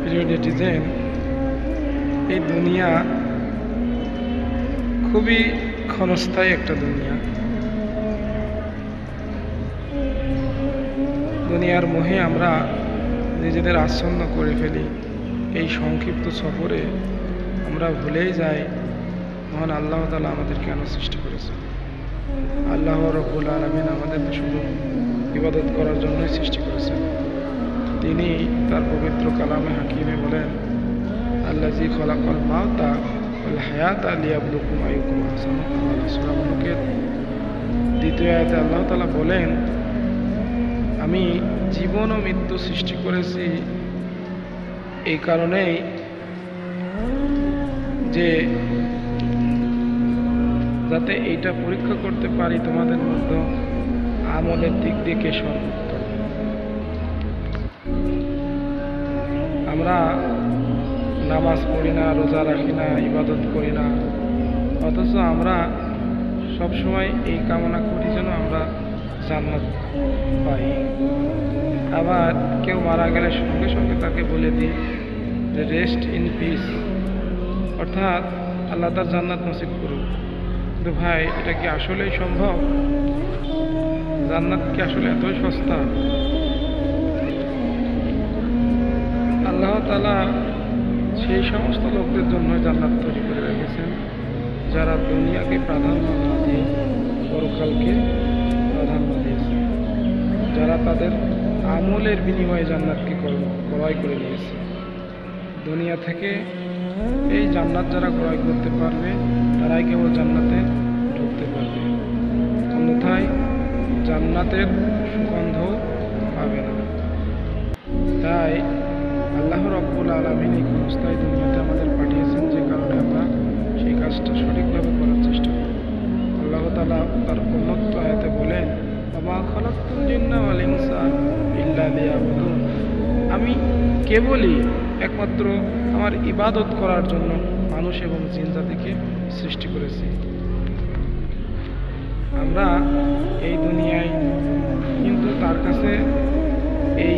প্রিয় নেটিজেন, এই দুনিয়া খুবই ক্ষণস্থায়ী একটা দুনিয়া। দুনিয়ার মোহে আমরা নিজেদের আচ্ছন্ন করে ফেলি। এই সংক্ষিপ্ত সফরে আমরা ভুলেই যাই মহান আল্লাহ তাআলা আমাদের কেন সৃষ্টি করেছে। আল্লাহ রাব্বুল আলামিন আমাদের শুধু ইবাদত করার জন্যই সৃষ্টি করেছেন। তিনি তার পবিত্র কালামে হাকিমে বলেন, আল্লাযী খলাকাল মাউতা ওয়াল হায়াতা লিয়াবলুকুম আইয়ুকুম আহসানু আমালা। সূরা মুলুকের দ্বিতীয় আয়াতে আল্লাহ তাআলা বলেন, আমি জীবন ও মৃত্যু সৃষ্টি করেছি এই কারণেই যে যাতে এইটা পরীক্ষা করতে পারি তোমাদের মধ্যে আমলের দিক দিয়ে কে সর্বোত্তম। আমরা নামাজ পড়ি না, রোজা রাখি না, ইবাদত করি না, অথচ আমরা সবসময় এই কামনা করি যেন আমরা জান্নাত পাই। আবার কেউ মারা গেলে সঙ্গে সঙ্গে তাকে বলে দিই যে রেস্ট ইন পিস, অর্থাৎ আল্লাহ তার জান্নাত নসিব করুক। কিন্তু ভাই, এটা কি আসলেই সম্ভব? জান্নাত কি আসলে এতই সস্তা? আল্লাহ তাআলা সেই সমস্ত লোকদের জন্য জান্নাত তৈরি করে রেখেছেন যারা দুনিয়াকে প্রাধান্য না দিয়ে পরকালকে প্রাধান্য দিয়েছে, যারা তাদের আমলের বিনিময়ে জান্নাতকে ক্রয় করে নিয়েছে। দুনিয়া থেকে এই জান্নাত যারা ক্রয় করতে পারবে তারাই কেবল জান্নাতে ঢুকতে পারবে, অন্যথায় জান্নাতের সুগন্ধ পাবে না। তাই আল্লাহ রাব্বুল আলামিন এই ক্ষণস্থায়ী দুনিয়াতে আমাদের পাঠিয়েছেন, যে কারণে আমরা সেই কাজটা সঠিকভাবে করার চেষ্টা করব। আল্লাহ তাআলা তার উন্নত আয়াতে বলেন, ওয়া খালাকতুল জিন্না ওয়াল ইনসা ইল্লা লিয়াবুদুন। আমি কেবলই একমাত্র আমার ইবাদত করার জন্য মানুষ এবং জিন জাতিকে সৃষ্টি করেছি। আমরা এই দুনিয়ায় কিন্তু তার কাছে এই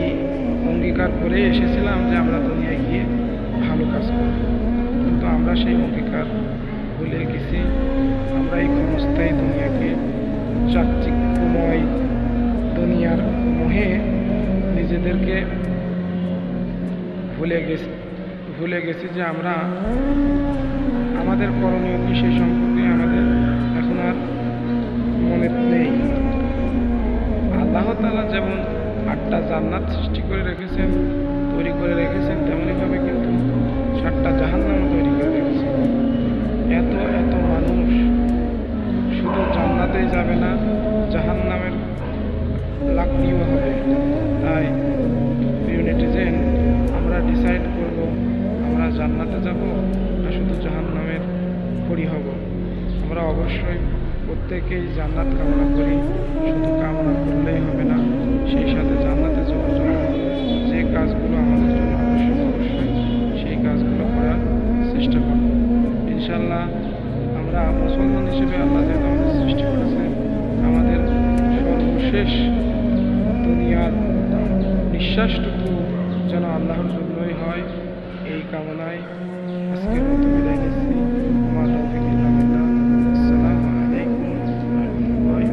অঙ্গীকার করে এসেছিলাম যে আমরা দুনিয়ায় গিয়ে ভালো কাজ করব, কিন্তু আমরা সেই অঙ্গীকার ভুলে গেছি। আমরা এই ক্ষণস্থায়ী দুনিয়াকে, চাকচিক্যময় দুনিয়ার মোহে নিজেদেরকে ভুলে গেছি যে আমরা আমাদের করণীয় কি সেই সম্পর্কে আমাদের এখন আর মনে নেই। আল্লাহ তাআলা যেমন 8টা জান্নাত সৃষ্টি করে রেখেছেন, তৈরি করে রেখেছেন, তেমনিভাবে কিন্তু 7টা জাহান্নামও তৈরি করে রেখেছেন। এত এত মানুষ শুধু জান্নাতেই যাবে না, জাহান্নামের লাকড়িও হবে। তাই প্রিয় নেটিজেন, আমরা ডিসাইড করব আমরা জান্নাতে যাব না শুধু জাহান্নামের খড়ি হব। আমরা অবশ্যই প্রত্যেকেই জান্নাত কামনা করি, শুধু কামনা করলেই হবে না, সেই সাথে জান্নাতে যাওয়ার জন্য যে কাজগুলো আমাদের জন্য অবশ্যই সেই কাজগুলো করার চেষ্টা করব। ইনশাআল্লাহ আমরা মুসলমান হিসেবে আল্লাহ যেহেতু আমাদের সৃষ্টি করেছে, আমাদের সর্বশেষ দুনিয়ার নিঃশ্বাসটুকু যেন আল্লাহর জন্যই হয়, এই কামনায় আজকের মতো বিদায় নিচ্ছি।